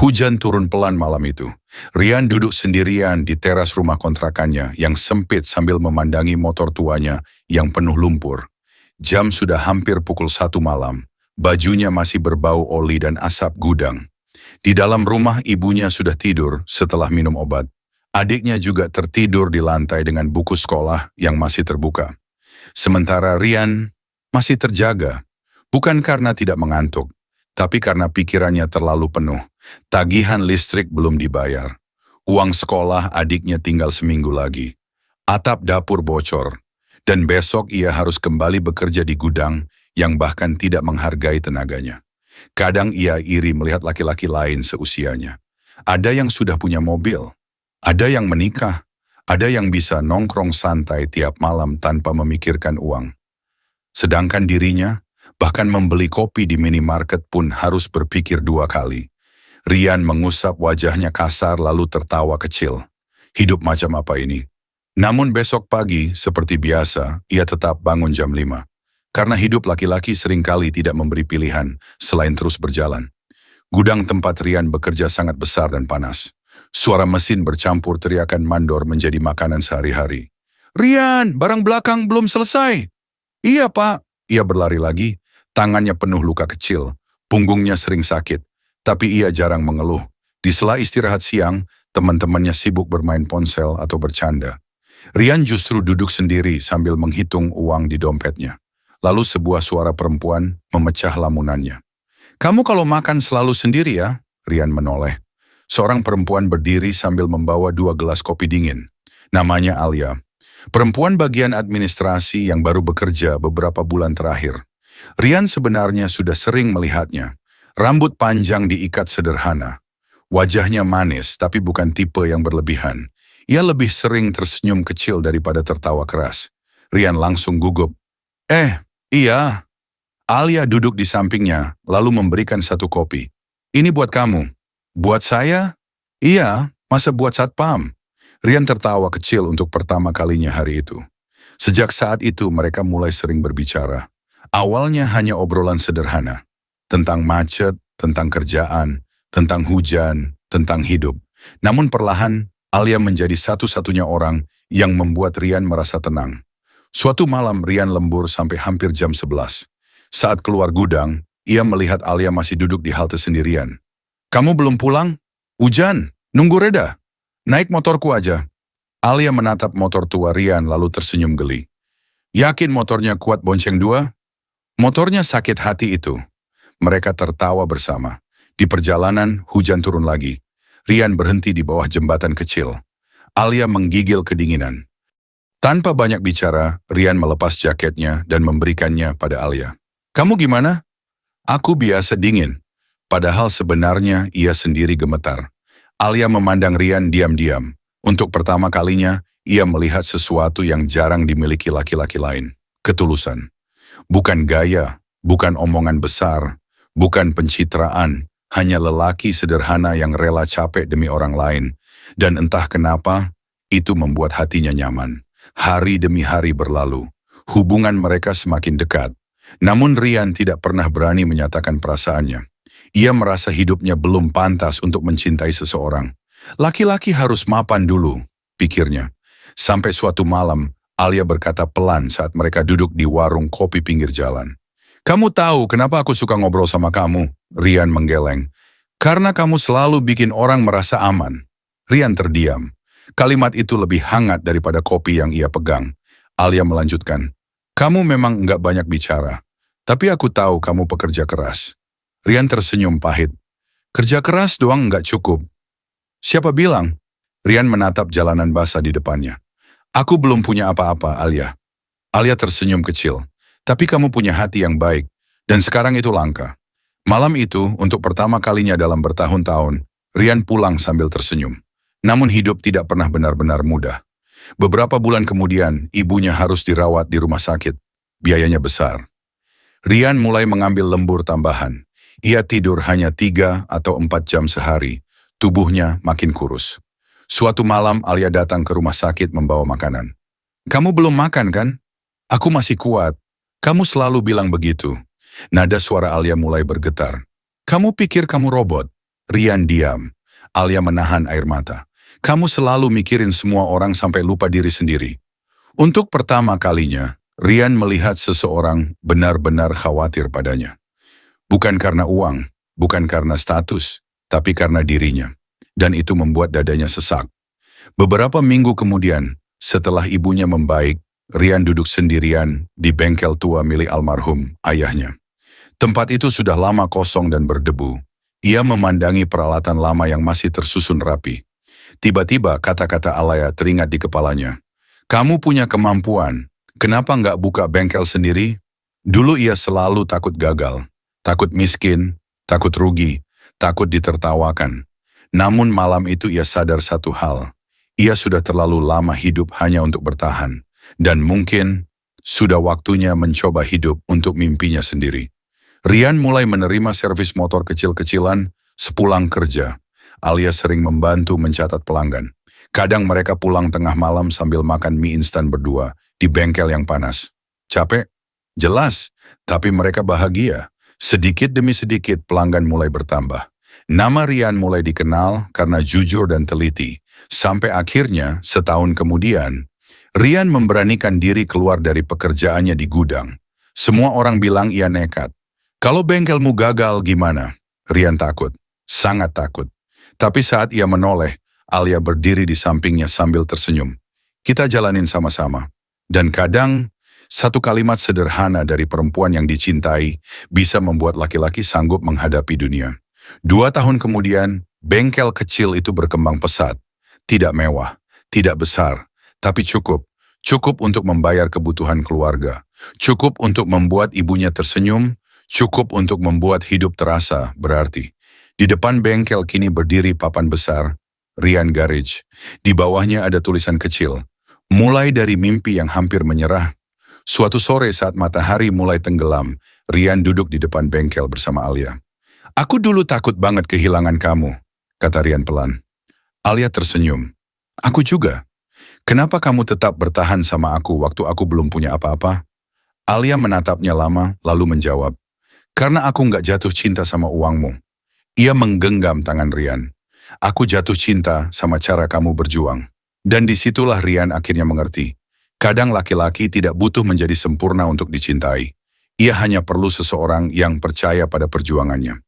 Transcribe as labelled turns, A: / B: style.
A: Hujan turun pelan malam itu. Rian duduk sendirian di teras rumah kontrakannya yang sempit sambil memandangi motor tuanya yang penuh lumpur. Jam sudah hampir pukul 1 malam. Bajunya masih berbau oli dan asap gudang. Di dalam rumah ibunya sudah tidur setelah minum obat. Adiknya juga tertidur di lantai dengan buku sekolah yang masih terbuka. Sementara Rian masih terjaga, bukan karena tidak mengantuk, tapi karena pikirannya terlalu penuh. Tagihan listrik belum dibayar. Uang sekolah adiknya tinggal seminggu lagi. Atap dapur bocor. Dan besok ia harus kembali bekerja di gudang yang bahkan tidak menghargai tenaganya. Kadang ia iri melihat laki-laki lain seusianya. Ada yang sudah punya mobil, ada yang menikah, ada yang bisa nongkrong santai tiap malam tanpa memikirkan uang. Sedangkan dirinya, bahkan membeli kopi di minimarket pun harus berpikir 2 kali. Rian mengusap wajahnya kasar lalu tertawa kecil. Hidup macam apa ini? Namun besok pagi, seperti biasa, ia tetap bangun jam 5. Karena hidup laki-laki seringkali tidak memberi pilihan selain terus berjalan. Gudang tempat Rian bekerja sangat besar dan panas. Suara mesin bercampur teriakan mandor menjadi makanan sehari-hari. "Rian, barang belakang belum selesai." "Iya, Pak." Ia berlari lagi, tangannya penuh luka kecil, punggungnya sering sakit, tapi ia jarang mengeluh. Di sela istirahat siang, teman-temannya sibuk bermain ponsel atau bercanda. Rian justru duduk sendiri sambil menghitung uang di dompetnya. Lalu sebuah suara perempuan memecah lamunannya. "Kamu kalau makan selalu sendiri ya?" Rian menoleh. Seorang perempuan berdiri sambil membawa 2 gelas kopi dingin. Namanya Alia. Perempuan bagian administrasi yang baru bekerja beberapa bulan terakhir. Rian sebenarnya sudah sering melihatnya. Rambut panjang diikat sederhana. Wajahnya manis tapi bukan tipe yang berlebihan. Ia lebih sering tersenyum kecil daripada tertawa keras. Rian langsung gugup. Iya." Alia duduk di sampingnya, lalu memberikan 1 kopi. "Ini buat kamu." "Buat saya?" "Iya, masa buat satpam?" Rian tertawa kecil untuk pertama kalinya hari itu. Sejak saat itu mereka mulai sering berbicara. Awalnya hanya obrolan sederhana. Tentang macet, tentang kerjaan, tentang hujan, tentang hidup. Namun perlahan, Alia menjadi satu-satunya orang yang membuat Rian merasa tenang. Suatu malam Rian lembur sampai hampir jam 11. Saat keluar gudang, ia melihat Alia masih duduk di halte sendirian. "Kamu belum pulang? Hujan, nunggu reda. Naik motorku aja." Alia menatap motor tua Rian lalu tersenyum geli. "Yakin motornya kuat bonceng 2? Motornya sakit hati itu." Mereka tertawa bersama. Di perjalanan, hujan turun lagi. Rian berhenti di bawah jembatan kecil. Alia menggigil kedinginan. Tanpa banyak bicara, Rian melepas jaketnya dan memberikannya pada Alia. "Kamu gimana?" "Aku biasa dingin." Padahal sebenarnya ia sendiri gemetar. Alia memandang Rian diam-diam. Untuk pertama kalinya, ia melihat sesuatu yang jarang dimiliki laki-laki lain. Ketulusan. Bukan gaya, bukan omongan besar, bukan pencitraan, hanya lelaki sederhana yang rela capek demi orang lain. Dan entah kenapa, itu membuat hatinya nyaman. Hari demi hari berlalu. Hubungan mereka semakin dekat. Namun Rian tidak pernah berani menyatakan perasaannya. Ia merasa hidupnya belum pantas untuk mencintai seseorang. Laki-laki harus mapan dulu, pikirnya. Sampai suatu malam, Alia berkata pelan saat mereka duduk di warung kopi pinggir jalan. "Kamu tahu kenapa aku suka ngobrol sama kamu?" Rian menggeleng. "Karena kamu selalu bikin orang merasa aman." Rian terdiam. Kalimat itu lebih hangat daripada kopi yang ia pegang. Alia melanjutkan. "Kamu memang enggak banyak bicara. Tapi aku tahu kamu pekerja keras." Rian tersenyum pahit. "Kerja keras doang enggak cukup." "Siapa bilang?" Rian menatap jalanan basah di depannya. "Aku belum punya apa-apa, Alia." Alia tersenyum kecil. "Tapi kamu punya hati yang baik, dan sekarang itu langka." Malam itu, untuk pertama kalinya dalam bertahun-tahun, Rian pulang sambil tersenyum. Namun hidup tidak pernah benar-benar mudah. Beberapa bulan kemudian, ibunya harus dirawat di rumah sakit. Biayanya besar. Rian mulai mengambil lembur tambahan. Ia tidur hanya 3 atau 4 jam sehari. Tubuhnya makin kurus. Suatu malam Alia datang ke rumah sakit membawa makanan. "Kamu belum makan kan?" "Aku masih kuat." "Kamu selalu bilang begitu." Nada suara Alia mulai bergetar. "Kamu pikir kamu robot?" Rian diam. Alia menahan air mata. Kamu selalu mikirin semua orang sampai lupa diri sendiri. Untuk pertama kalinya, Rian melihat seseorang benar-benar khawatir padanya. Bukan karena uang, bukan karena status, tapi karena dirinya. Dan itu membuat dadanya sesak. Beberapa minggu kemudian, setelah ibunya membaik, Rian duduk sendirian di bengkel tua milik almarhum ayahnya. Tempat itu sudah lama kosong dan berdebu. Ia memandangi peralatan lama yang masih tersusun rapi. Tiba-tiba kata-kata Alia teringat di kepalanya. Kamu punya kemampuan, kenapa nggak buka bengkel sendiri? Dulu ia selalu takut gagal, takut miskin, takut rugi, takut ditertawakan. Namun malam itu ia sadar satu hal. Ia sudah terlalu lama hidup hanya untuk bertahan. Dan mungkin sudah waktunya mencoba hidup untuk mimpinya sendiri. Rian mulai menerima servis motor kecil-kecilan sepulang kerja. Alia sering membantu mencatat pelanggan. Kadang mereka pulang tengah malam sambil makan mie instan berdua di bengkel yang panas. Capek? Jelas, tapi mereka bahagia. Sedikit demi sedikit pelanggan mulai bertambah. Nama Rian mulai dikenal karena jujur dan teliti. Sampai akhirnya, setahun kemudian, Rian memberanikan diri keluar dari pekerjaannya di gudang. Semua orang bilang ia nekat. Kalau bengkelmu gagal gimana? Rian takut, sangat takut. Tapi saat ia menoleh, Alia berdiri di sampingnya sambil tersenyum. Kita jalanin sama-sama. Dan kadang, satu kalimat sederhana dari perempuan yang dicintai bisa membuat laki-laki sanggup menghadapi dunia. 2 tahun kemudian, bengkel kecil itu berkembang pesat. Tidak mewah, tidak besar, tapi cukup. Cukup untuk membayar kebutuhan keluarga. Cukup untuk membuat ibunya tersenyum. Cukup untuk membuat hidup terasa berarti. Di depan bengkel kini berdiri papan besar, Rian Garage. Di bawahnya ada tulisan kecil. Mulai dari mimpi yang hampir menyerah. Suatu sore saat matahari mulai tenggelam, Rian duduk di depan bengkel bersama Alia. Aku dulu takut banget kehilangan kamu, kata Rian pelan. Alia tersenyum. Aku juga. Kenapa kamu tetap bertahan sama aku waktu aku belum punya apa-apa? Alia menatapnya lama, lalu menjawab. Karena aku nggak jatuh cinta sama uangmu. Ia menggenggam tangan Rian. Aku jatuh cinta sama cara kamu berjuang. Dan disitulah Rian akhirnya mengerti. Kadang laki-laki tidak butuh menjadi sempurna untuk dicintai. Ia hanya perlu seseorang yang percaya pada perjuangannya.